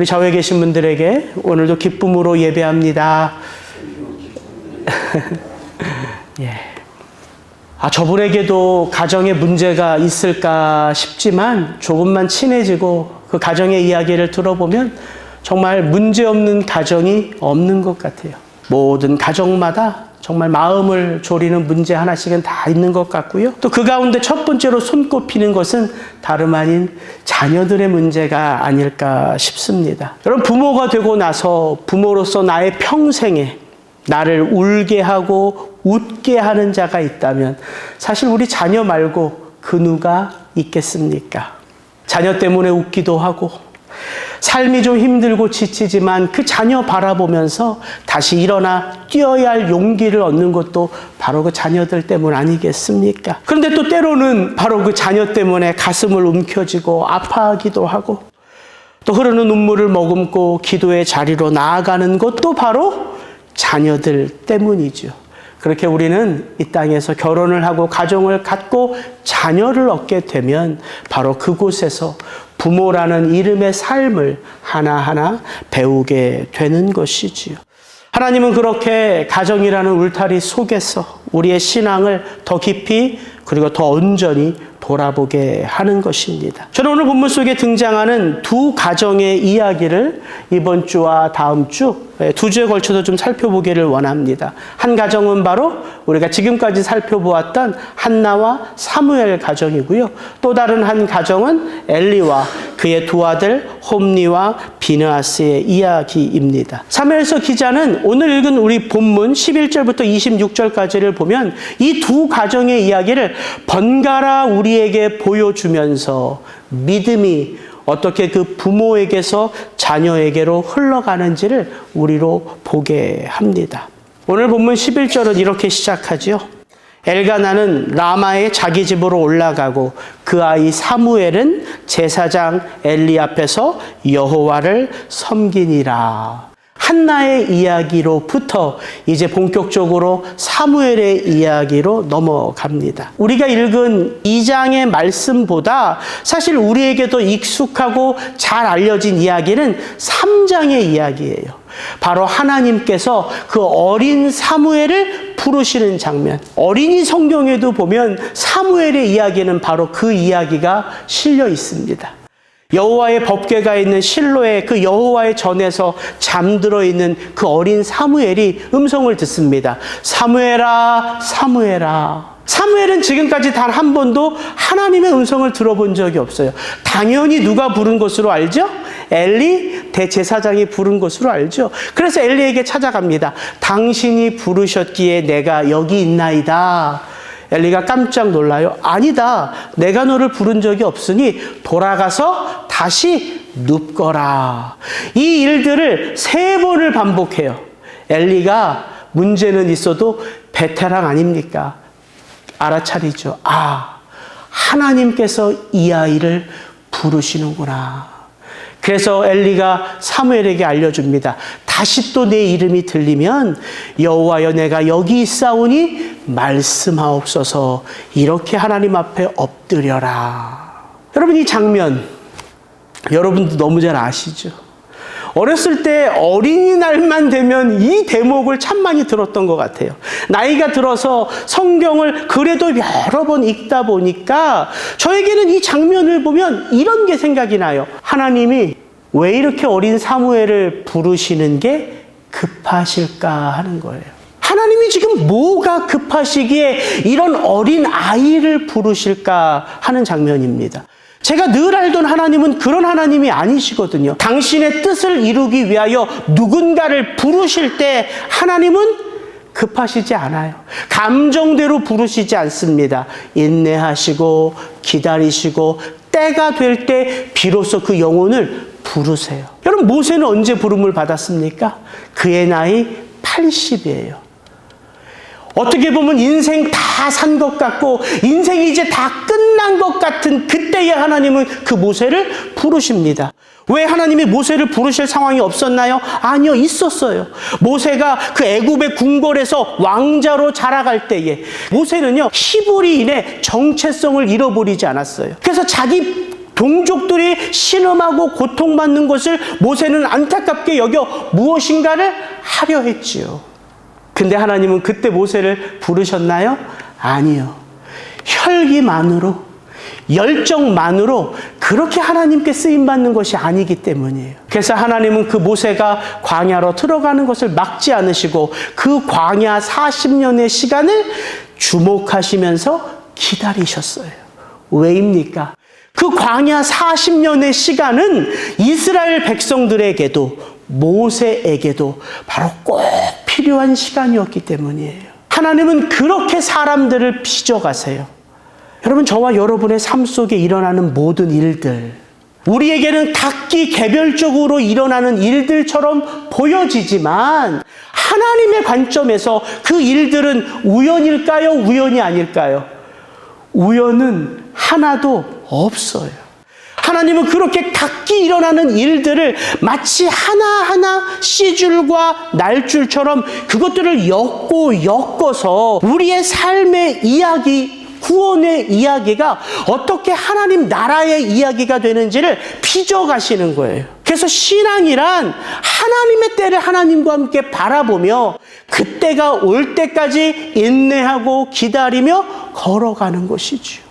우리 좌우에 계신 분들에게 오늘도 기쁨으로 예배합니다. 예. 저분에게도 가정에 문제가 있을까 싶지만 조금만 친해지고 그 가정의 이야기를 들어보면 정말 문제없는 가정이 없는 것 같아요. 모든 가정마다 정말 마음을 졸이는 문제 하나씩은 다 있는 것 같고요. 또 그 가운데 첫 번째로 손꼽히는 것은 다름 아닌 자녀들의 문제가 아닐까 싶습니다. 여러분, 부모가 되고 나서 부모로서 나의 평생에 나를 울게 하고 웃게 하는 자가 있다면 사실 우리 자녀 말고 그 누가 있겠습니까? 자녀 때문에 웃기도 하고 삶이 좀 힘들고 지치지만 그 자녀 바라보면서 다시 일어나 뛰어야 할 용기를 얻는 것도 바로 그 자녀들 때문 아니겠습니까? 그런데 또 때로는 바로 그 자녀 때문에 가슴을 움켜쥐고 아파하기도 하고 또 흐르는 눈물을 머금고 기도의 자리로 나아가는 것도 바로 자녀들 때문이죠. 그렇게 우리는 이 땅에서 결혼을 하고 가정을 갖고 자녀를 얻게 되면 바로 그곳에서 부모라는 이름의 삶을 하나하나 배우게 되는 것이지요. 하나님은 그렇게 가정이라는 울타리 속에서 우리의 신앙을 더 깊이 그리고 더 온전히 돌아보게 하는 것입니다. 저는 오늘 본문 속에 등장하는 두 가정의 이야기를 이번 주와 다음 주 두 주에 걸쳐서 좀 살펴보기를 원합니다. 한 가정은 바로 우리가 지금까지 살펴보았던 한나와 사무엘 가정이고요. 또 다른 한 가정은 엘리와 그의 두 아들 홈니와 비느하스의 이야기입니다. 사무엘서 기자는 오늘 읽은 우리 본문 11절부터 26절까지를 보면 이 두 가정의 이야기를 번갈아 우리에게 보여주면서 믿음이 어떻게 그 부모에게서 자녀에게로 흘러가는지를 우리로 보게 합니다. 오늘 본문 11절은 이렇게 시작하죠. 엘가나는 라마의 자기 집으로 올라가고 그 아이 사무엘은 제사장 엘리 앞에서 여호와를 섬기니라. 한나의 이야기로부터 이제 본격적으로 사무엘의 이야기로 넘어갑니다. 우리가 읽은 2장의 말씀보다 사실 우리에게도 익숙하고 잘 알려진 이야기는 3장의 이야기예요. 바로 하나님께서 그 어린 사무엘을 부르시는 장면. 어린이 성경에도 보면 사무엘의 이야기는 바로 그 이야기가 실려 있습니다. 여호와의 법궤가 있는 실로의 그 여호와의 전에서 잠들어 있는 그 어린 사무엘이 음성을 듣습니다. 사무엘아, 사무엘아. 사무엘은 지금까지 단 한 번도 하나님의 음성을 들어본 적이 없어요. 당연히 누가 부른 것으로 알죠? 엘리 대제사장이 부른 것으로 알죠. 그래서 엘리에게 찾아갑니다. 당신이 부르셨기에 내가 여기 있나이다. 엘리가 깜짝 놀라요. 아니다. 내가 너를 부른 적이 없으니 돌아가서 다시 눕거라. 이 일들을 3번을 반복해요. 엘리가 문제는 있어도 베테랑 아닙니까? 알아차리죠. 하나님께서 이 아이를 부르시는구나. 그래서 엘리가 사무엘에게 알려줍니다. 다시 또 내 이름이 들리면 여호와여 내가 여기 있사오니 말씀하옵소서. 이렇게 하나님 앞에 엎드려라. 여러분, 이 장면 여러분도 너무 잘 아시죠? 어렸을 때 어린이날만 되면 이 대목을 참 많이 들었던 것 같아요. 나이가 들어서 성경을 그래도 여러 번 읽다 보니까 저에게는 이 장면을 보면 이런 게 생각이 나요. 하나님이 왜 이렇게 어린 사무엘을 부르시는 게 급하실까 하는 거예요. 하나님이 지금 뭐가 급하시기에 이런 어린 아이를 부르실까 하는 장면입니다. 제가 늘 알던 하나님은 그런 하나님이 아니시거든요. 당신의 뜻을 이루기 위하여 누군가를 부르실 때 하나님은 급하시지 않아요. 감정대로 부르시지 않습니다. 인내하시고 기다리시고 때가 될 때 비로소 그 영혼을 부르세요. 여러분, 모세는 언제 부름을 받았습니까? 그의 나이 80이에요. 어떻게 보면 인생 다 산 것 같고 인생이 이제 다 끝난 것 같은 그때에 하나님은 그 모세를 부르십니다. 왜 하나님이 모세를 부르실 상황이 없었나요? 아니요, 있었어요. 모세가 그 애굽의 궁궐에서 왕자로 자라갈 때에 모세는요, 히브리인의 정체성을 잃어버리지 않았어요. 그래서 자기 동족들이 신음하고 고통받는 것을 모세는 안타깝게 여겨 무엇인가를 하려 했지요. 근데 하나님은 그때 모세를 부르셨나요? 아니요. 혈기만으로, 열정만으로 그렇게 하나님께 쓰임받는 것이 아니기 때문이에요. 그래서 하나님은 그 모세가 광야로 들어가는 것을 막지 않으시고 그 광야 40년의 시간을 주목하시면서 기다리셨어요. 왜입니까? 그 광야 40년의 시간은 이스라엘 백성들에게도 모세에게도 바로 꼭 필요한 시간이었기 때문이에요. 하나님은 그렇게 사람들을 빚어가세요. 여러분, 저와 여러분의 삶 속에 일어나는 모든 일들, 우리에게는 각기 개별적으로 일어나는 일들처럼 보여지지만 하나님의 관점에서 그 일들은 우연일까요? 우연이 아닐까요? 우연은 하나도 없어요. 하나님은 그렇게 각기 일어나는 일들을 마치 하나하나 씨줄과 날줄처럼 그것들을 엮어서 우리의 삶의 이야기, 구원의 이야기가 어떻게 하나님 나라의 이야기가 되는지를 빚어가시는 거예요. 그래서 신앙이란 하나님의 때를 하나님과 함께 바라보며 그때가 올 때까지 인내하고 기다리며 걸어가는 것이죠.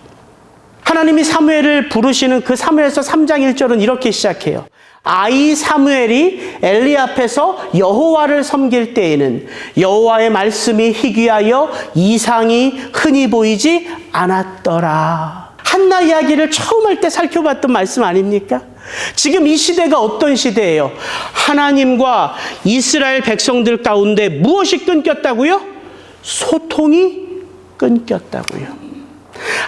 하나님이 사무엘을 부르시는 그 사무엘서 3장 1절은 이렇게 시작해요. 아이 사무엘이 엘리 앞에서 여호와를 섬길 때에는 여호와의 말씀이 희귀하여 이상이 흔히 보이지 않았더라. 한나 이야기를 처음 할 때 살펴봤던 말씀 아닙니까? 지금 이 시대가 어떤 시대예요? 하나님과 이스라엘 백성들 가운데 무엇이 끊겼다고요? 소통이 끊겼다고요.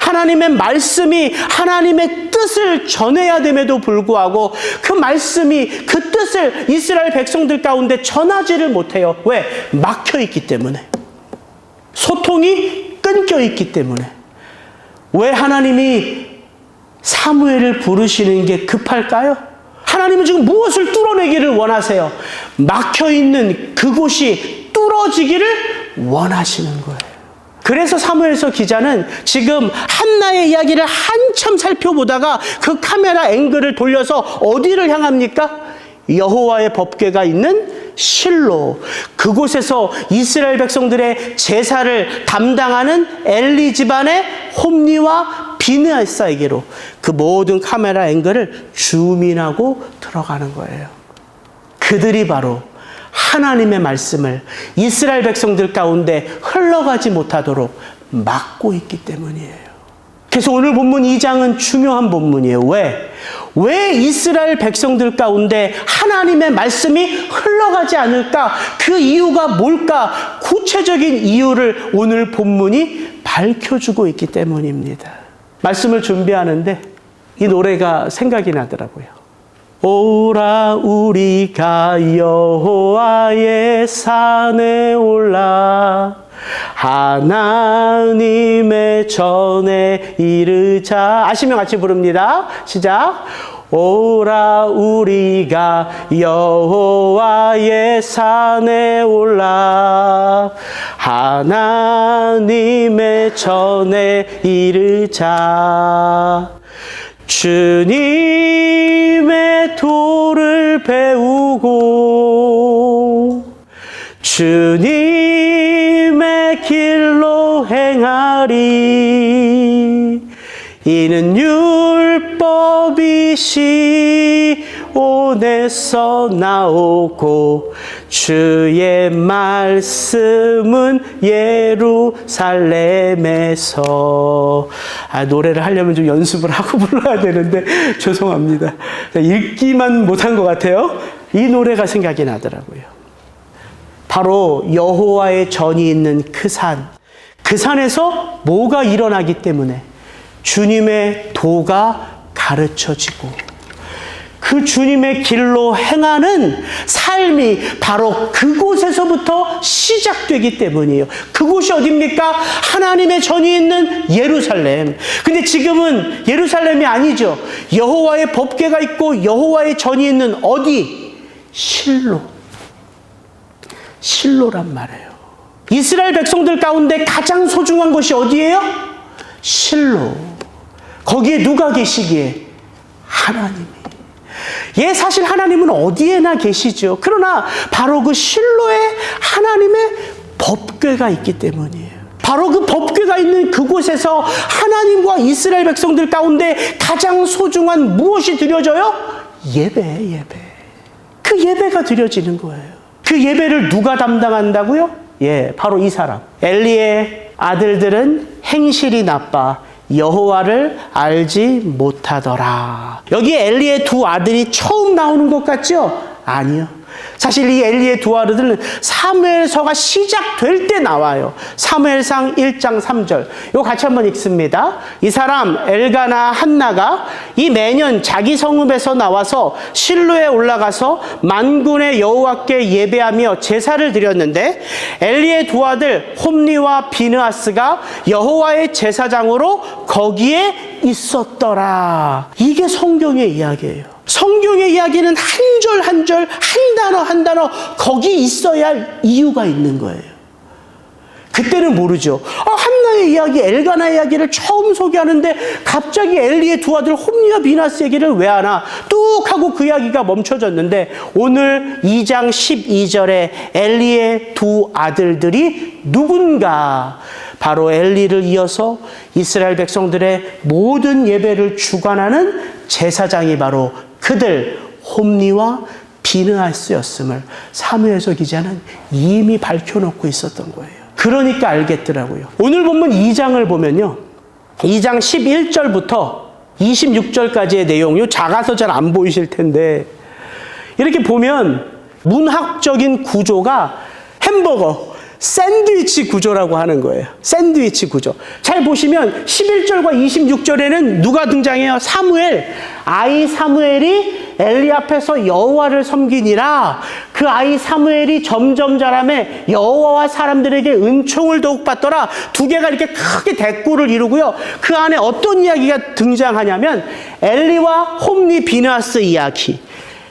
하나님의 말씀이 하나님의 뜻을 전해야 됨에도 불구하고 그 말씀이 그 뜻을 이스라엘 백성들 가운데 전하지를 못해요. 왜? 막혀있기 때문에. 소통이 끊겨있기 때문에. 왜 하나님이 사무엘을 부르시는 게 급할까요? 하나님은 지금 무엇을 뚫어내기를 원하세요? 막혀있는 그곳이 뚫어지기를 원하시는 거예요. 그래서 사무엘서 기자는 지금 한나의 이야기를 한참 살펴보다가 그 카메라 앵글을 돌려서 어디를 향합니까? 여호와의 법궤가 있는 실로, 그곳에서 이스라엘 백성들의 제사를 담당하는 엘리 집안의 홈리와 비느하사에게로 그 모든 카메라 앵글을 줌인하고 들어가는 거예요. 그들이 바로 하나님의 말씀을 이스라엘 백성들 가운데 흘러가지 못하도록 막고 있기 때문이에요. 그래서 오늘 본문 2장은 중요한 본문이에요. 왜 이스라엘 백성들 가운데 하나님의 말씀이 흘러가지 않을까? 그 이유가 뭘까? 구체적인 이유를 오늘 본문이 밝혀주고 있기 때문입니다. 말씀을 준비하는데 이 노래가 생각이 나더라고요. 오라 우리가 여호와의 산에 올라 하나님의 전에 이르자. 아시면 같이 부릅니다. 시작. 오라 우리가 여호와의 산에 올라 하나님의 전에 이르자. 주님의 도를 배우고 주님의 길로 행하리. 이는 율법이 시온에서 나오고 주의 말씀은 예루살렘에서. 노래를 하려면 좀 연습을 하고 불러야 되는데 죄송합니다. 읽기만 못한 것 같아요. 이 노래가 생각이 나더라고요. 바로 여호와의 전이 있는 그 산, 그 산에서 뭐가 일어나기 때문에 주님의 도가 가르쳐지고 그 주님의 길로 행하는 삶이 바로 그곳에서부터 시작되기 때문이에요. 그곳이 어디입니까? 하나님의 전이 있는 예루살렘. 근데 지금은 예루살렘이 아니죠. 여호와의 법궤가 있고 여호와의 전이 있는 어디? 실로. 실로란 말이에요. 이스라엘 백성들 가운데 가장 소중한 것이 어디예요? 실로. 거기에 누가 계시기에? 하나님이. 예, 사실 하나님은 어디에나 계시죠. 그러나 바로 그 실로에 하나님의 법궤가 있기 때문이에요. 바로 그 법궤가 있는 그곳에서 하나님과 이스라엘 백성들 가운데 가장 소중한 무엇이 드려져요? 예배. 그 예배가 드려지는 거예요. 그 예배를 누가 담당한다고요? 예, 바로 이 사람. 엘리의 아들들은 행실이 나빠 여호와를 알지 못하더라. 여기 엘리의 두 아들이 처음 나오는 것 같죠? 아니요. 사실 이 엘리의 두 아들은 사무엘서가 시작될 때 나와요. 사무엘상 1장 3절. 이거 같이 한번 읽습니다. 이 사람 엘가나 한나가 이 매년 자기 성읍에서 나와서 실로에 올라가서 만군의 여호와께 예배하며 제사를 드렸는데 엘리의 두 아들 홈니와 비느하스가 여호와의 제사장으로 거기에 있었더라. 이게 성경의 이야기예요. 성경의 이야기는 한 절 한 절, 한 단어 거기 있어야 할 이유가 있는 거예요. 그때는 모르죠. 한나의 이야기, 엘가나의 이야기를 처음 소개하는데 갑자기 엘리의 두 아들 홈니와 비느하스 얘기를 왜 하나? 뚝 하고 그 이야기가 멈춰졌는데 오늘 2장 12절에 엘리의 두 아들들이 누군가? 바로 엘리를 이어서 이스라엘 백성들의 모든 예배를 주관하는 제사장이 바로 그들 홈니와 비느하스였음을 사무엘서 기자는 이미 밝혀놓고 있었던 거예요. 그러니까 알겠더라고요. 오늘 본문 2장을 보면요. 2장 11절부터 26절까지의 내용이 작아서 잘 안 보이실 텐데 이렇게 보면 문학적인 구조가 햄버거, 샌드위치 구조라고 하는 거예요. 샌드위치 구조. 잘 보시면 11절과 26절에는 누가 등장해요? 사무엘. 아이 사무엘이 엘리 앞에서 여호와를 섬기니라. 그 아이 사무엘이 점점 자라매 여호와와 사람들에게 은총을 더욱 받더라. 두 개가 이렇게 크게 대꾸를 이루고요. 그 안에 어떤 이야기가 등장하냐면 엘리와 홈니 비느하스 이야기.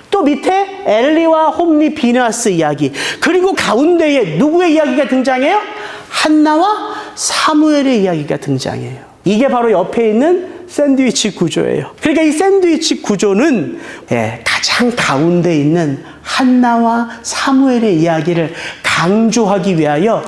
또 밑에 엘리와 홈니 비느하스 이야기. 그리고 가운데에 누구의 이야기가 등장해요? 한나와 사무엘의 이야기가 등장해요. 이게 바로 옆에 있는 샌드위치 구조예요. 그러니까 이 샌드위치 구조는 가장 가운데 있는 한나와 사무엘의 이야기를 강조하기 위하여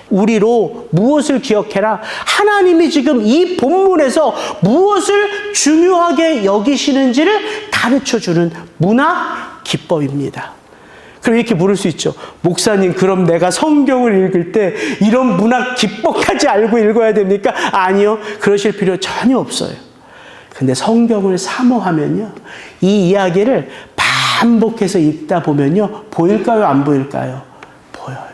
우리로 무엇을 기억해라? 하나님이 지금 이 본문에서 무엇을 중요하게 여기시는지를 가르쳐주는 문학 기법입니다. 그럼 이렇게 물을 수 있죠. 목사님, 그럼 내가 성경을 읽을 때 이런 문학 기법까지 알고 읽어야 됩니까? 아니요. 그러실 필요 전혀 없어요. 근데 성경을 사모하면요. 이 이야기를 반복해서 읽다 보면요. 보일까요? 안 보일까요? 보여요.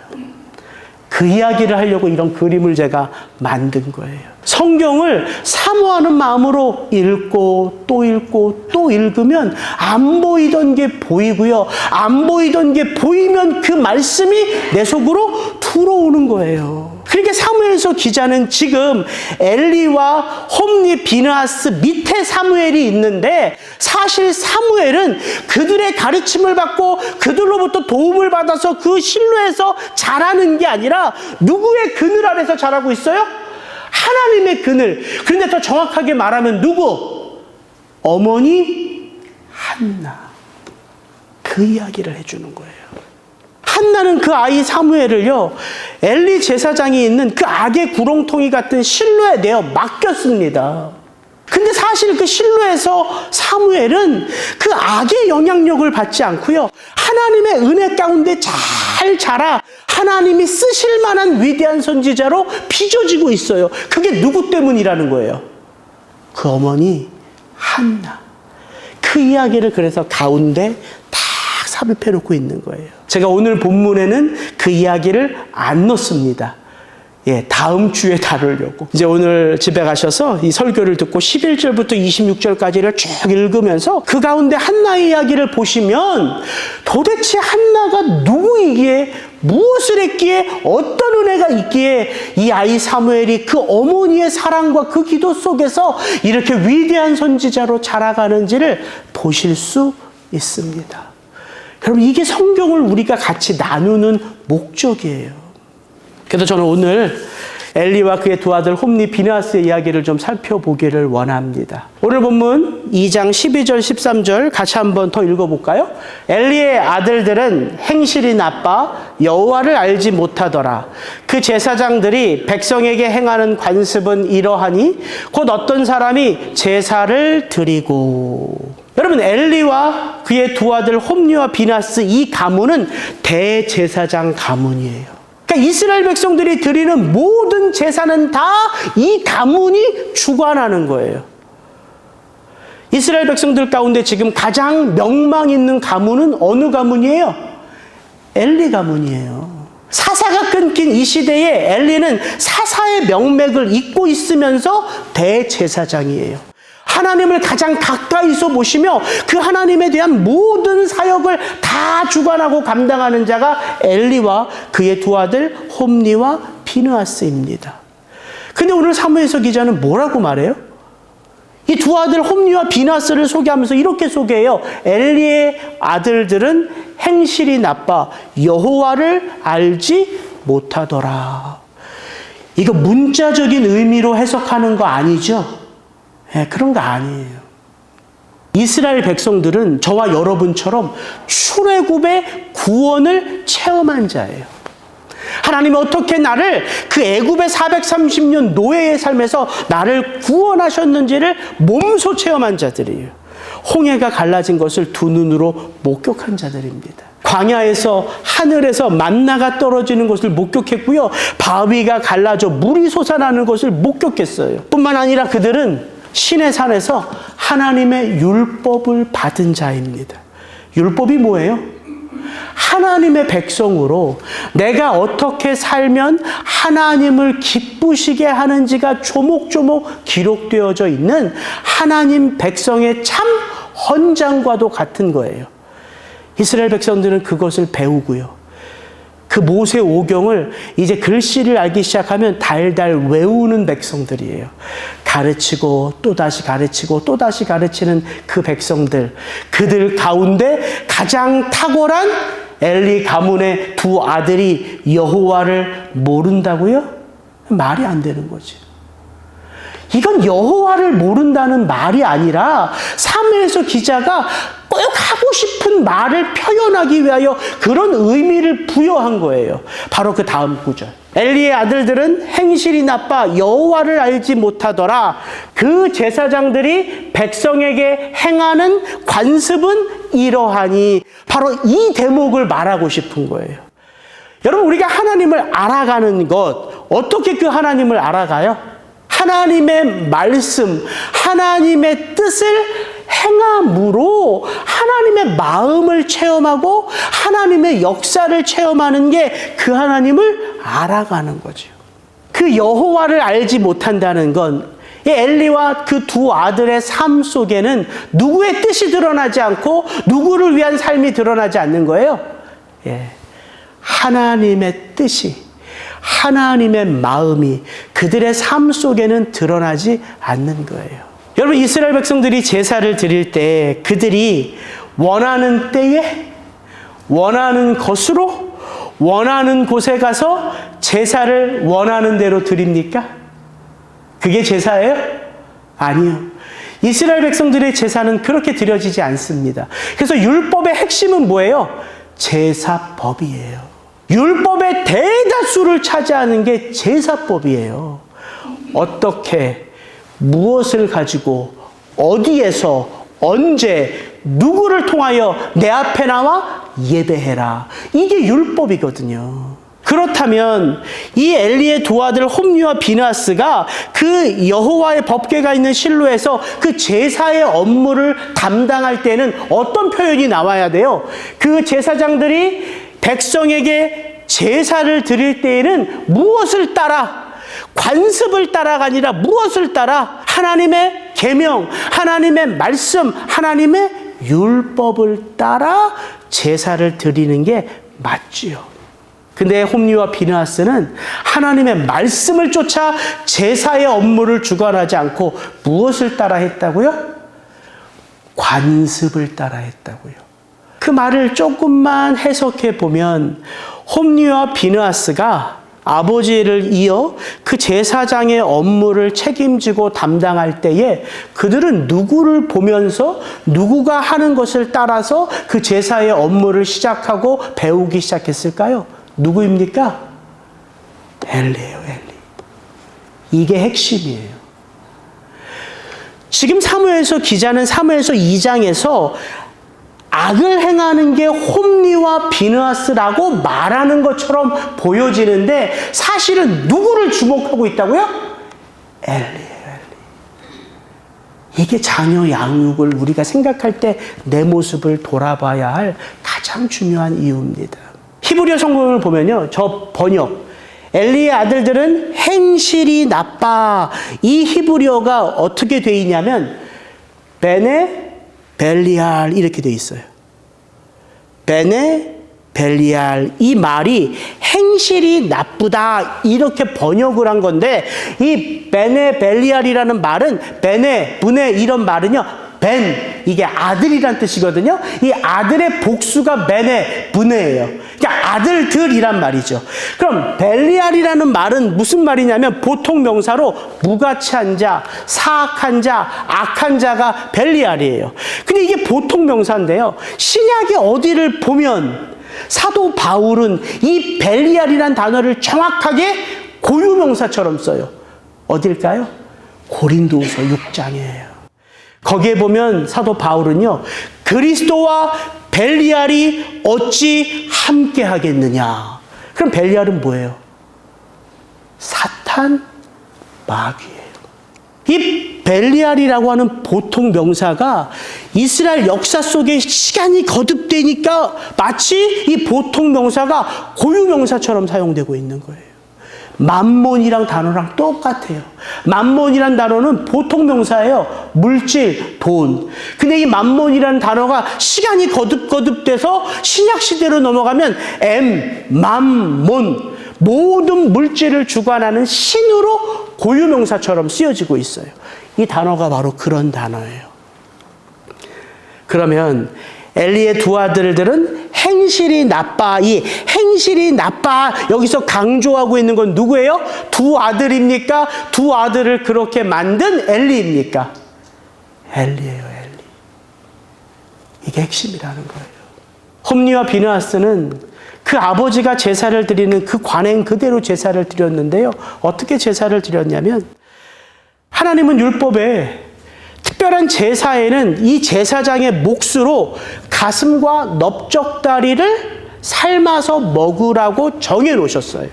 그 이야기를 하려고 이런 그림을 제가 만든 거예요. 성경을 사모하는 마음으로 읽고 또 읽고 또 읽으면 안 보이던 게 보이고요. 안 보이던 게 보이면 그 말씀이 내 속으로 들어오는 거예요. 그러니까 사무엘서 기자는 지금 엘리와 홈니 비느하스 밑에 사무엘이 있는데 사실 사무엘은 그들의 가르침을 받고 그들로부터 도움을 받아서 그 실로에서 자라는 게 아니라 누구의 그늘 아래서 자라고 있어요? 하나님의 그늘. 그런데 더 정확하게 말하면 누구? 어머니 한나. 그 이야기를 해주는 거예요. 한나는 그 아이 사무엘을요, 엘리 제사장이 있는 그 악의 구렁텅이 같은 실로에 내어 맡겼습니다. 근데 사실 그 실로에서 사무엘은 그 악의 영향력을 받지 않고요, 하나님의 은혜 가운데 잘 자라 하나님이 쓰실 만한 위대한 선지자로 빚어지고 있어요. 그게 누구 때문이라는 거예요? 그 어머니 한나. 그 이야기를 그래서 가운데 딱 삽입해 놓고 있는 거예요. 제가 오늘 본문에는 그 이야기를 안 넣습니다. 다음 주에 다루려고. 이제 오늘 집에 가셔서 이 설교를 듣고 11절부터 26절까지를 쭉 읽으면서 그 가운데 한나의 이야기를 보시면 도대체 한나가 누구이기에, 무엇을 했기에, 어떤 은혜가 있기에 이 아이 사무엘이 그 어머니의 사랑과 그 기도 속에서 이렇게 위대한 선지자로 자라가는지를 보실 수 있습니다. 여러분, 이게 성경을 우리가 같이 나누는 목적이에요. 그래서 저는 오늘 엘리와 그의 두 아들 홈니, 비느하스의 이야기를 좀 살펴보기를 원합니다. 오늘 본문 2장 12절 13절 같이 한번 더 읽어볼까요? 엘리의 아들들은 행실이 나빠 여호와를 알지 못하더라. 그 제사장들이 백성에게 행하는 관습은 이러하니 곧 어떤 사람이 제사를 드리고. 여러분, 엘리와 그의 두 아들 홈니와 비느하스, 이 가문은 대제사장 가문이에요. 그러니까 이스라엘 백성들이 드리는 모든 제사는 다 이 가문이 주관하는 거예요. 이스라엘 백성들 가운데 지금 가장 명망 있는 가문은 어느 가문이에요? 엘리 가문이에요. 사사가 끊긴 이 시대에 엘리는 사사의 명맥을 잇고 있으면서 대제사장이에요. 하나님을 가장 가까이서 보시며 그 하나님에 대한 모든 사역을 다 주관하고 감당하는 자가 엘리와 그의 두 아들 홈니와 비느하스입니다. 근데 오늘 사무엘서 기자는 뭐라고 말해요? 이 두 아들 홈니와 비느하스를 소개하면서 이렇게 소개해요. 엘리의 아들들은 행실이 나빠 여호와를 알지 못하더라. 이거 문자적인 의미로 해석하는 거 아니죠? 네, 그런 거 아니에요. 이스라엘 백성들은 저와 여러분처럼 출애굽의 구원을 체험한 자예요. 하나님이 어떻게 나를 그 애굽의 430년 노예의 삶에서 나를 구원하셨는지를 몸소 체험한 자들이에요. 홍해가 갈라진 것을 두 눈으로 목격한 자들입니다. 광야에서 하늘에서 만나가 떨어지는 것을 목격했고요. 바위가 갈라져 물이 솟아나는 것을 목격했어요. 뿐만 아니라 그들은 신의 산에서 하나님의 율법을 받은 자입니다. 율법이 뭐예요? 하나님의 백성으로 내가 어떻게 살면 하나님을 기쁘시게 하는지가 조목조목 기록되어져 있는 하나님 백성의 참 헌장과도 같은 거예요. 이스라엘 백성들은 그것을 배우고요. 그 모세 오경을 이제 글씨를 알기 시작하면 달달 외우는 백성들이에요. 가르치고 또다시 가르치고 또다시 가르치는 그 백성들. 그들 가운데 가장 탁월한 엘리 가문의 두 아들이 여호와를 모른다고요? 말이 안 되는 거지. 이건 여호와를 모른다는 말이 아니라 사무엘서 기자가 꼭 하고 싶은 말을 표현하기 위하여 그런 의미를 부여한 거예요. 바로 그 다음 구절. 엘리의 아들들은 행실이 나빠 여호와를 알지 못하더라. 그 제사장들이 백성에게 행하는 관습은 이러하니. 바로 이 대목을 말하고 싶은 거예요. 여러분, 우리가 하나님을 알아가는 것, 어떻게 그 하나님을 알아가요? 하나님의 말씀, 하나님의 뜻을 행함으로 하나님의 마음을 체험하고 하나님의 역사를 체험하는 게 그 하나님을 알아가는 거죠. 그 여호와를 알지 못한다는 건 엘리와 그 두 아들의 삶 속에는 누구의 뜻이 드러나지 않고 누구를 위한 삶이 드러나지 않는 거예요. 하나님의 뜻이, 하나님의 마음이 그들의 삶 속에는 드러나지 않는 거예요. 여러분, 이스라엘 백성들이 제사를 드릴 때 그들이 원하는 때에 원하는 것으로 원하는 곳에 가서 제사를 원하는 대로 드립니까? 그게 제사예요? 아니요. 이스라엘 백성들의 제사는 그렇게 드려지지 않습니다. 그래서 율법의 핵심은 뭐예요? 제사법이에요. 율법의 대다수를 차지하는 게 제사법이에요. 어떻게, 무엇을 가지고, 어디에서, 언제, 누구를 통하여 내 앞에 나와 예배해라. 이게 율법이거든요. 그렇다면 이 엘리의 두 아들 홈니와 비느하스가 그 여호와의 법궤가 있는 실로에서 그 제사의 업무를 담당할 때는 어떤 표현이 나와야 돼요? 그 제사장들이 백성에게 제사를 드릴 때에는 무엇을 따라? 관습을 따라가 아니라 무엇을 따라? 하나님의 계명, 하나님의 말씀, 하나님의 율법을 따라 제사를 드리는 게 맞지요. 근데 홈니와 비느하스는 하나님의 말씀을 쫓아 제사의 업무를 주관하지 않고 무엇을 따라 했다고요? 관습을 따라 했다고요. 그 말을 조금만 해석해 보면 홈니와 비느하스가 아버지를 이어 그 제사장의 업무를 책임지고 담당할 때에 그들은 누구를 보면서 누구가 하는 것을 따라서 그 제사의 업무를 시작하고 배우기 시작했을까요? 누구입니까? 엘리예요, 엘리. 이게 핵심이에요. 지금 사무엘서 기자는 사무엘서 2장에서 악을 행하는 게 홈리와 비느하스라고 말하는 것처럼 보여지는데 사실은 누구를 주목하고 있다고요? 엘리예요, 엘리. 이게 자녀 양육을 우리가 생각할 때 내 모습을 돌아봐야 할 가장 중요한 이유입니다. 히브리어 성경을 보면요, 저 번역 엘리의 아들들은 행실이 나빠. 이 히브리어가 어떻게 돼 있냐면 베네 벨리알 이렇게 돼 있어요. 베네 벨리알. 이 말이 행실이 나쁘다 이렇게 번역을 한 건데 이 베네 벨리알이라는 말은 베네, 분네 이런 말은요. 벤, 이게 아들이란 뜻이거든요. 이 아들의 복수가 베네, 분네예요. 그러니까 아들들이란 말이죠. 그럼 벨리알이라는 말은 무슨 말이냐면 보통 명사로 무가치한 자, 사악한 자, 악한 자가 벨리알이에요. 근데 이게 보통 명사인데요. 신약의 어디를 보면 사도 바울은 이 벨리알이라는 단어를 정확하게 고유명사처럼 써요. 어딜까요? 고린도후서 6장이에요. 거기에 보면 사도 바울은요, 그리스도와 벨리알이 어찌 함께 하겠느냐. 그럼 벨리알은 뭐예요? 사탄, 마귀예요. 이 벨리알이라고 하는 보통 명사가 이스라엘 역사 속에 시간이 거듭되니까 마치 이 보통 명사가 고유 명사처럼 사용되고 있는 거예요. 맘몬이랑 단어랑 똑같아요. 맘몬이란 단어는 보통 명사예요. 물질, 돈. 근데 이 맘몬이라는 단어가 시간이 거듭돼서 신약 시대로 넘어가면 맘몬. 모든 물질을 주관하는 신으로 고유 명사처럼 쓰여지고 있어요. 이 단어가 바로 그런 단어예요. 그러면 엘리의 두 아들들은 행실이 나빠. 이 행실이 나빠 여기서 강조하고 있는 건 누구예요? 두 아들입니까? 두 아들을 그렇게 만든 엘리입니까? 엘리예요, 엘리. 이게 핵심이라는 거예요. 홈리와 비느하스는 그 아버지가 제사를 드리는 그 관행 그대로 제사를 드렸는데요. 어떻게 제사를 드렸냐면 하나님은 율법에 특별한 제사에는 이 제사장의 몫으로 가슴과 넓적다리를 삶아서 먹으라고 정해 놓으셨어요.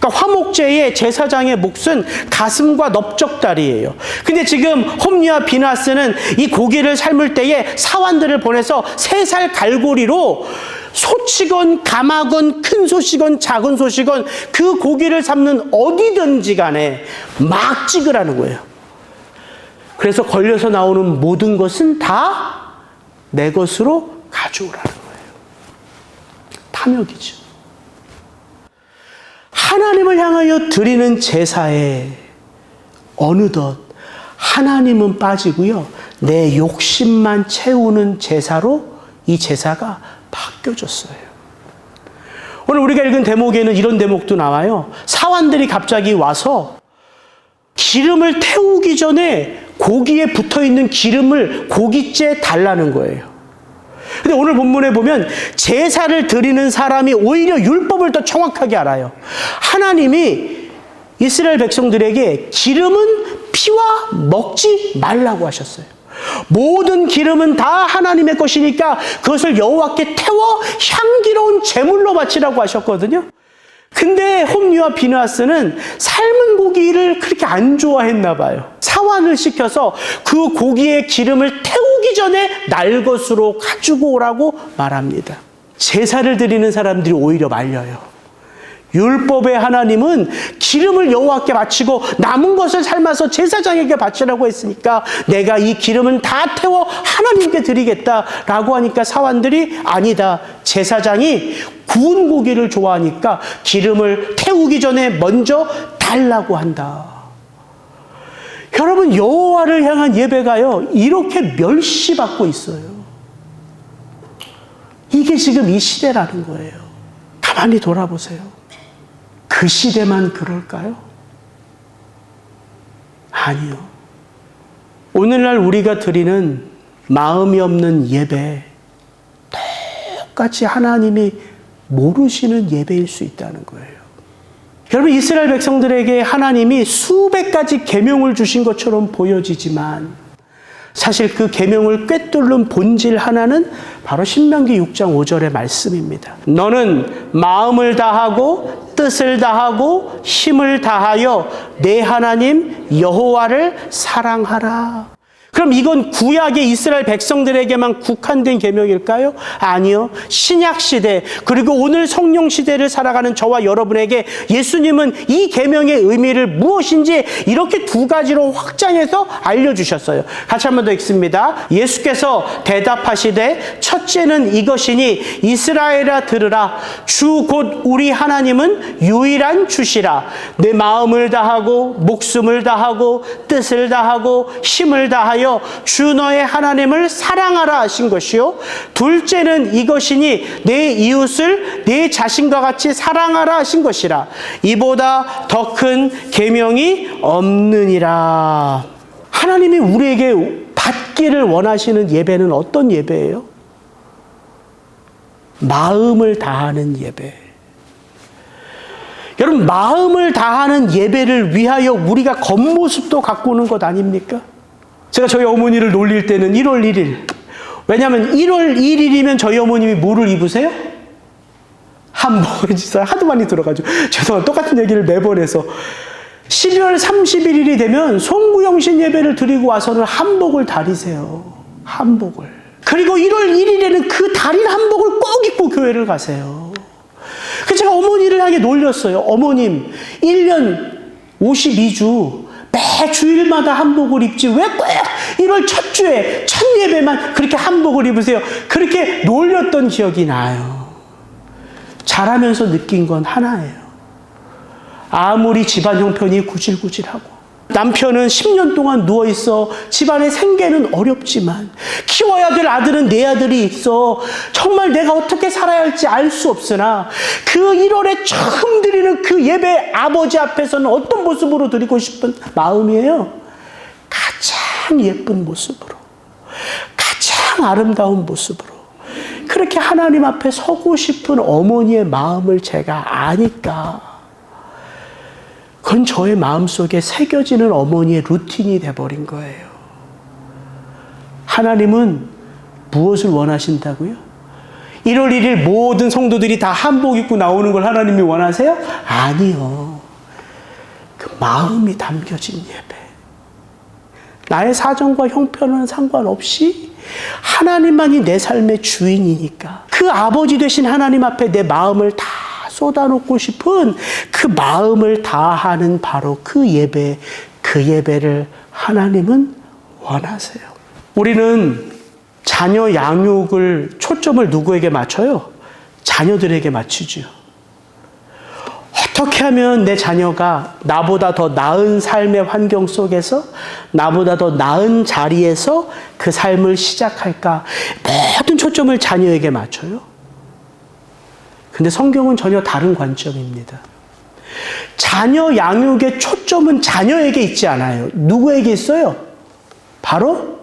그러니까 화목제의 제사장의 몫은 가슴과 넓적다리예요. 근데 지금 홈리와 비느하스는 이 고기를 삶을 때에 사환들을 보내서 3살 갈고리로 소치건 가마건 큰 소시건 작은 소시건 그 고기를 삶는 어디든지 간에 막 찍으라는 거예요. 그래서 걸려서 나오는 모든 것은 다 내 것으로 가져오라는 거예요. 탐욕이죠. 하나님을 향하여 드리는 제사에 어느덧 하나님은 빠지고요. 내 욕심만 채우는 제사로 이 제사가 바뀌어졌어요. 오늘 우리가 읽은 대목에는 이런 대목도 나와요. 사환들이 갑자기 와서 기름을 태우기 전에 고기에 붙어있는 기름을 고깃째에 달라는 거예요. 근데 오늘 본문에 보면 제사를 드리는 사람이 오히려 율법을 더 정확하게 알아요. 하나님이 이스라엘 백성들에게 기름은 피와 먹지 말라고 하셨어요. 모든 기름은 다 하나님의 것이니까 그것을 여호와께 태워 향기로운 제물로 바치라고 하셨거든요. 근데 홈리와 비느하스는 삶은 고기를 그렇게 안 좋아했나 봐요. 사환을 시켜서 그 고기의 기름을 태우기 전에 날 것으로 가지고 오라고 말합니다. 제사를 드리는 사람들이 오히려 말려요. 율법의 하나님은 기름을 여호와께 바치고 남은 것을 삶아서 제사장에게 바치라고 했으니까 내가 이 기름은 다 태워 하나님께 드리겠다라고 하니까 사환들이 아니다. 제사장이 구운 고기를 좋아하니까 기름을 태우기 전에 먼저 달라고 한다. 여러분, 여호와를 향한 예배가요 이렇게 멸시받고 있어요. 이게 지금 이 시대라는 거예요. 가만히 돌아보세요. 그 그 시대만 그럴까요? 아니요. 오늘날 우리가 드리는 마음이 없는 예배, 똑같이 하나님이 모르시는 예배일 수 있다는 거예요. 여러분, 이스라엘 백성들에게 하나님이 수백 가지 계명을 주신 것처럼 보여지지만 사실 그 계명을 꿰뚫는 본질 하나는 바로 신명기 6장 5절의 말씀입니다. 너는 마음을 다하고 뜻을 다하고 힘을 다하여 내 하나님 여호와를 사랑하라. 그럼 이건 구약의 이스라엘 백성들에게만 국한된 계명일까요? 아니요. 신약 시대 그리고 오늘 성령 시대를 살아가는 저와 여러분에게 예수님은 이 계명의 의미를 무엇인지 이렇게 두 가지로 확장해서 알려주셨어요. 같이 한 번 더 읽습니다. 예수께서 대답하시되 첫째는 이것이니 이스라엘아 들으라. 주 곧 우리 하나님은 유일한 주시라. 내 마음을 다하고 목숨을 다하고 뜻을 다하고 힘을 다하여 주 너의 하나님을 사랑하라 하신 것이요. 둘째는 이것이니 내 이웃을 내 자신과 같이 사랑하라 하신 것이라. 이보다 더 큰 계명이 없느니라. 하나님이 우리에게 받기를 원하시는 예배는 어떤 예배예요? 마음을 다하는 예배. 여러분, 마음을 다하는 예배를 위하여 우리가 겉모습도 가꾸는 것 아닙니까? 제가 저희 어머니를 놀릴 때는 1월 1일. 왜냐하면 1월 1일이면 저희 어머님이 뭐를 입으세요? 한복을 진짜 하도 많이 들어가지고. 죄송합니다. 똑같은 얘기를 매번 해서. 12월 31일이 되면 송구영신 예배를 드리고 와서는 한복을 다리세요. 한복을. 그리고 1월 1일에는 그 다린 한복을 꼭 입고 교회를 가세요. 그래서 제가 어머니를 하게 놀렸어요. 어머님, 1년 52주 매 주일마다 한복을 입지 왜 꼭 1월 첫 주에 첫 예배만 그렇게 한복을 입으세요? 그렇게 놀렸던 기억이 나요. 자라면서 느낀 건 하나예요. 아무리 집안 형편이 구질구질하고 남편은 10년 동안 누워있어 집안의 생계는 어렵지만 키워야 될 아들은 내 아들이 있어 정말 내가 어떻게 살아야 할지 알 수 없으나 그 1월에 처음 드리는 그 예배 아버지 앞에서는 어떤 모습으로 드리고 싶은 마음이에요? 가장 예쁜 모습으로, 가장 아름다운 모습으로 그렇게 하나님 앞에 서고 싶은 어머니의 마음을 제가 아니까 그건 저의 마음속에 새겨지는 어머니의 루틴이 돼버린 거예요. 하나님은 무엇을 원하신다고요? 1월 1일 모든 성도들이 다 한복 입고 나오는 걸 하나님이 원하세요? 아니요. 그 마음이 담겨진 예배. 나의 사정과 형편은 상관없이 하나님만이 내 삶의 주인이니까 그 아버지 되신 하나님 앞에 내 마음을 다 쏟아놓고 싶은 그 마음을 다하는 바로 그 예배, 그 예배를 하나님은 원하세요. 우리는 자녀 양육을 초점을 누구에게 맞춰요? 자녀들에게 맞추죠. 어떻게 하면 내 자녀가 나보다 더 나은 삶의 환경 속에서 나보다 더 나은 자리에서 그 삶을 시작할까? 모든 초점을 자녀에게 맞춰요. 근데 성경은 전혀 다른 관점입니다. 자녀 양육의 초점은 자녀에게 있지 않아요. 누구에게 있어요? 바로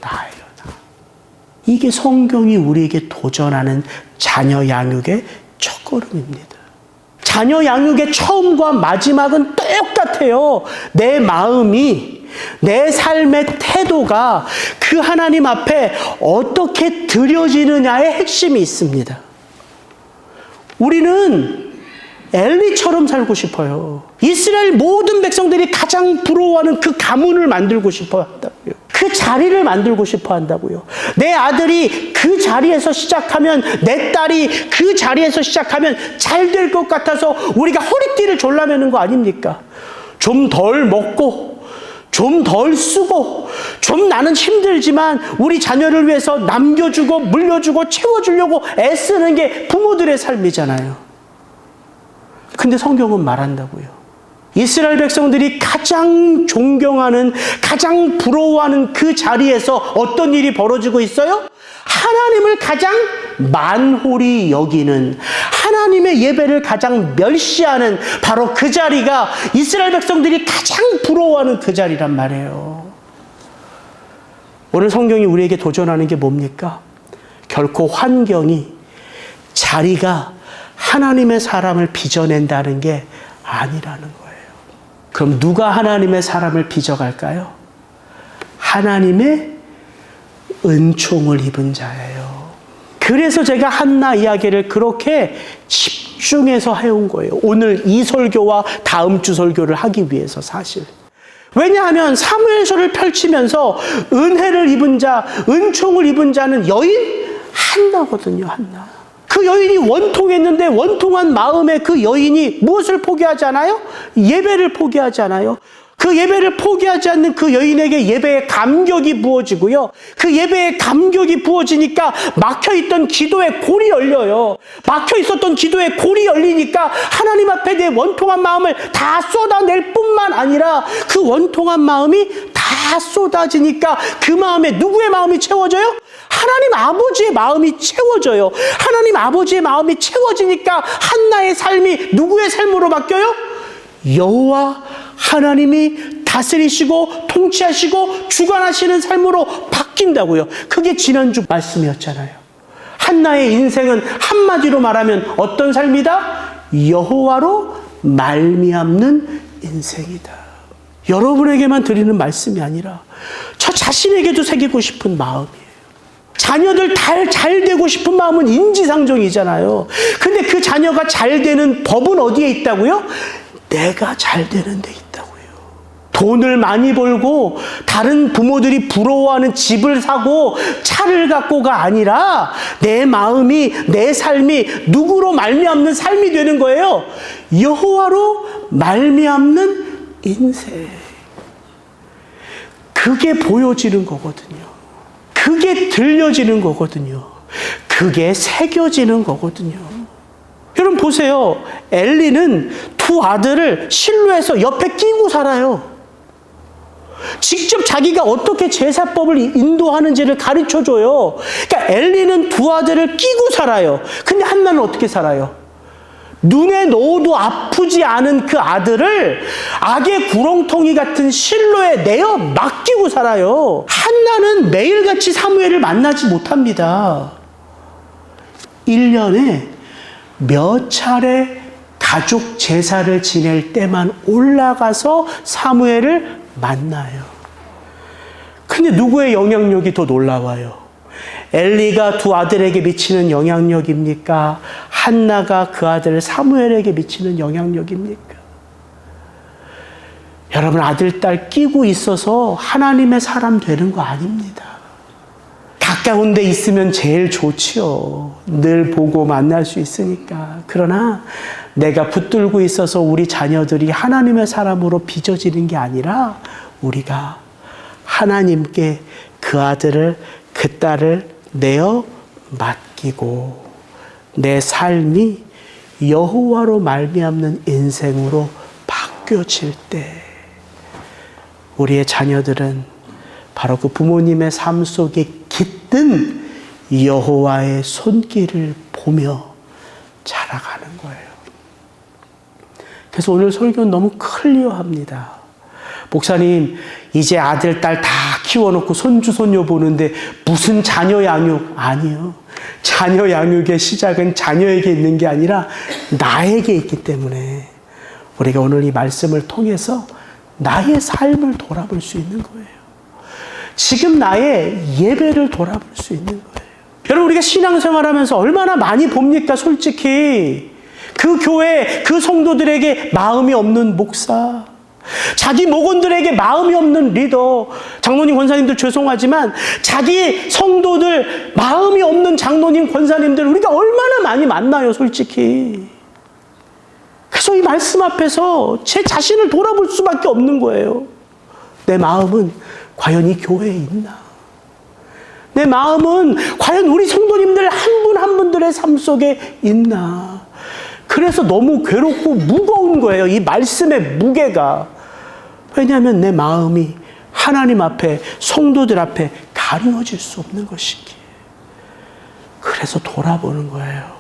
나예요. 나. 이게 성경이 우리에게 도전하는 자녀 양육의 첫걸음입니다. 자녀 양육의 처음과 마지막은 똑같아요. 내 마음이, 내 삶의 태도가 그 하나님 앞에 어떻게 드려지느냐의 핵심이 있습니다. 우리는 엘리처럼 살고 싶어요. 이스라엘 모든 백성들이 가장 부러워하는 그 가문을 만들고 싶어 한다고요. 그 자리를 만들고 싶어 한다고요. 내 아들이 그 자리에서 시작하면, 내 딸이 그 자리에서 시작하면 잘 될 것 같아서 우리가 허리띠를 졸라매는 거 아닙니까? 좀 덜 먹고 좀 덜 쓰고 좀 나는 힘들지만 우리 자녀를 위해서 남겨주고 물려주고 채워주려고 애쓰는 게 부모들의 삶이잖아요. 근데 성경은 말한다고요. 이스라엘 백성들이 가장 존경하는, 가장 부러워하는 그 자리에서 어떤 일이 벌어지고 있어요? 하나님을 가장 만홀히 여기는, 하나님의 예배를 가장 멸시하는 바로 그 자리가 이스라엘 백성들이 가장 부러워하는 그 자리란 말이에요. 오늘 성경이 우리에게 도전하는 게 뭡니까? 결코 환경이, 자리가 하나님의 사람을 빚어낸다는 게 아니라는 거예요. 그럼 누가 하나님의 사람을 빚어갈까요? 하나님의 은총을 입은 자예요. 그래서 제가 한나 이야기를 그렇게 집중해서 해온 거예요. 오늘 이 설교와 다음 주 설교를 하기 위해서 사실. 왜냐하면 사무엘서를 펼치면서 은혜를 입은 자, 은총을 입은 자는 여인 한나거든요. 한나. 그 여인이 원통했는데 원통한 마음에 그 여인이 무엇을 포기하잖아요? 예배를 포기하잖아요. 그 예배를 포기하지 않는 그 여인에게 예배의 감격이 부어지고요. 그 예배의 감격이 부어지니까 막혀있던 기도의 골이 열려요. 막혀있었던 기도의 골이 열리니까 하나님 앞에 내 원통한 마음을 다 쏟아낼 뿐만 아니라 그 원통한 마음이 다 쏟아지니까 그 마음에 누구의 마음이 채워져요? 하나님 아버지의 마음이 채워져요. 하나님 아버지의 마음이 채워지니까 한나의 삶이 누구의 삶으로 바뀌어요? 여호와 하나님이 다스리시고 통치하시고 주관하시는 삶으로 바뀐다고요. 그게 지난주 말씀이었잖아요. 한나의 인생은 한마디로 말하면 어떤 삶이다? 여호와로 말미암는 인생이다. 여러분에게만 드리는 말씀이 아니라 저 자신에게도 새기고 싶은 마음이에요. 자녀들 잘 되고 싶은 마음은 인지상정이잖아요. 근데 그 자녀가 잘 되는 법은 어디에 있다고요? 내가 잘 되는 데 있다고요. 돈을 많이 벌고 다른 부모들이 부러워하는 집을 사고 차를 갖고가 아니라 내 마음이, 내 삶이 누구로 말미암는 삶이 되는 거예요. 여호와로 말미암는 인생. 그게 보여지는 거거든요. 그게 들려지는 거거든요. 그게 새겨지는 거거든요. 여러분 보세요. 엘리는 두 아들을 실로에서 옆에 끼고 살아요. 직접 자기가 어떻게 제사법을 인도하는지를 가르쳐줘요. 그러니까 엘리는 두 아들을 끼고 살아요. 근데 한나는 어떻게 살아요? 눈에 넣어도 아프지 않은 그 아들을 악의 구렁텅이 같은 실로에 내어 맡기고 살아요. 한나는 매일같이 사무엘을 만나지 못합니다. 1년에 몇 차례 가족 제사를 지낼 때만 올라가서 사무엘을 만나요. 근데 누구의 영향력이 더 놀라워요? 엘리가 두 아들에게 미치는 영향력입니까? 한나가 그 아들 사무엘에게 미치는 영향력입니까? 여러분, 아들, 딸 끼고 있어서 하나님의 사람 되는 거 아닙니다. 가까운 데 있으면 제일 좋지요. 늘 보고 만날 수 있으니까. 그러나 내가 붙들고 있어서 우리 자녀들이 하나님의 사람으로 빚어지는 게 아니라 우리가 하나님께 그 아들을, 그 딸을 내어 맡기고 내 삶이 여호와로 말미암는 인생으로 바뀌어질 때 우리의 자녀들은 바로 그 부모님의 삶 속에 깃든 여호와의 손길을 보며 자라가는 거예요. 그래서 오늘 설교는 너무 클리어합니다. 목사님, 이제 아들, 딸 다 키워놓고 손주, 손녀 보는데 무슨 자녀 양육? 아니요. 자녀 양육의 시작은 자녀에게 있는 게 아니라 나에게 있기 때문에 우리가 오늘 이 말씀을 통해서 나의 삶을 돌아볼 수 있는 거예요. 지금 나의 예배를 돌아볼 수 있는 거예요. 여러분, 우리가 신앙생활하면서 얼마나 많이 봅니까? 솔직히 그 교회, 그 성도들에게 마음이 없는 목사, 자기 목원들에게 마음이 없는 리더, 장로님, 권사님들 죄송하지만 자기 성도들 마음이 없는 장로님, 권사님들 우리가 얼마나 많이 만나요, 솔직히. 그래서 이 말씀 앞에서 제 자신을 돌아볼 수밖에 없는 거예요. 내 마음은 과연 이 교회에 있나? 내 마음은 과연 우리 성도님들 한 분 한 분들의 삶 속에 있나? 그래서 너무 괴롭고 무거운 거예요, 이 말씀의 무게가. 왜냐하면 내 마음이 하나님 앞에, 성도들 앞에 가려질 수 없는 것이기에. 그래서 돌아보는 거예요.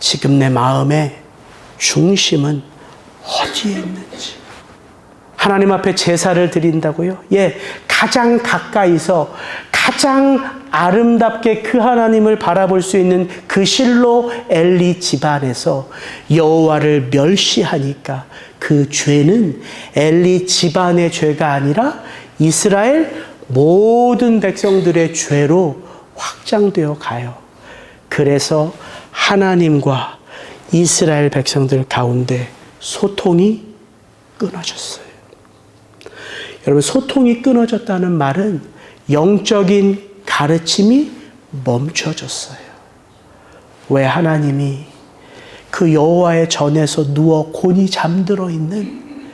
지금 내 마음의 중심은 어디에 있는지. 하나님 앞에 제사를 드린다고요? 예, 가장 가까이서 가장 아름답게 그 하나님을 바라볼 수 있는 그 실로 엘리 집안에서 여호와를 멸시하니까 그 죄는 엘리 집안의 죄가 아니라 이스라엘 모든 백성들의 죄로 확장되어 가요. 그래서 하나님과 이스라엘 백성들 가운데 소통이 끊어졌어요. 여러분, 소통이 끊어졌다는 말은 영적인 가르침이 멈춰졌어요. 왜? 하나님이 그 여호와의 전에서 누워 곤히 잠들어 있는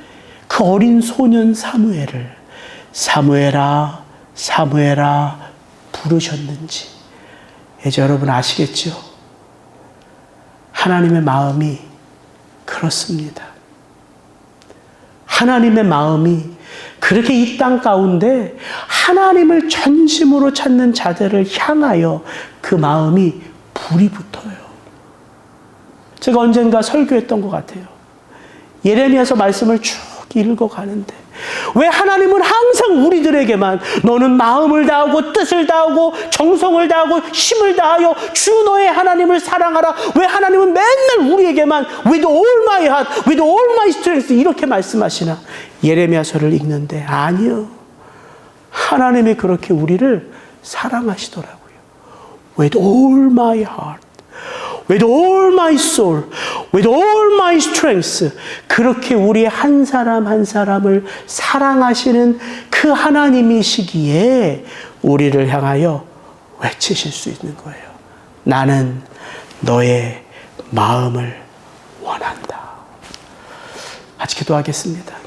그 어린 소년 사무엘을 사무엘아, 사무엘아 부르셨는지 이제 여러분 아시겠죠? 하나님의 마음이 그렇습니다. 하나님의 마음이 그렇게 이 땅 가운데 하나님을 전심으로 찾는 자들을 향하여 그 마음이 불이 붙어요. 제가 언젠가 설교했던 것 같아요. 예레미야서 말씀을 쭉 읽어가는데 왜 하나님은 항상 우리들에게만 너는 마음을 다하고 뜻을 다하고 정성을 다하고 힘을 다하여 주 너의 하나님을 사랑하라. 왜 하나님은 맨날 우리에게만 with all my heart, with all my strength 이렇게 말씀하시나. 예레미야서를 읽는데 아니요. 하나님이 그렇게 우리를 사랑하시더라고요. With all my heart, with all my soul, with all my strength. 그렇게 우리 한 사람 한 사람을 사랑하시는 그 하나님이시기에 우리를 향하여 외치실 수 있는 거예요. 나는 너의 마음을 원한다. 같이 기도하겠습니다.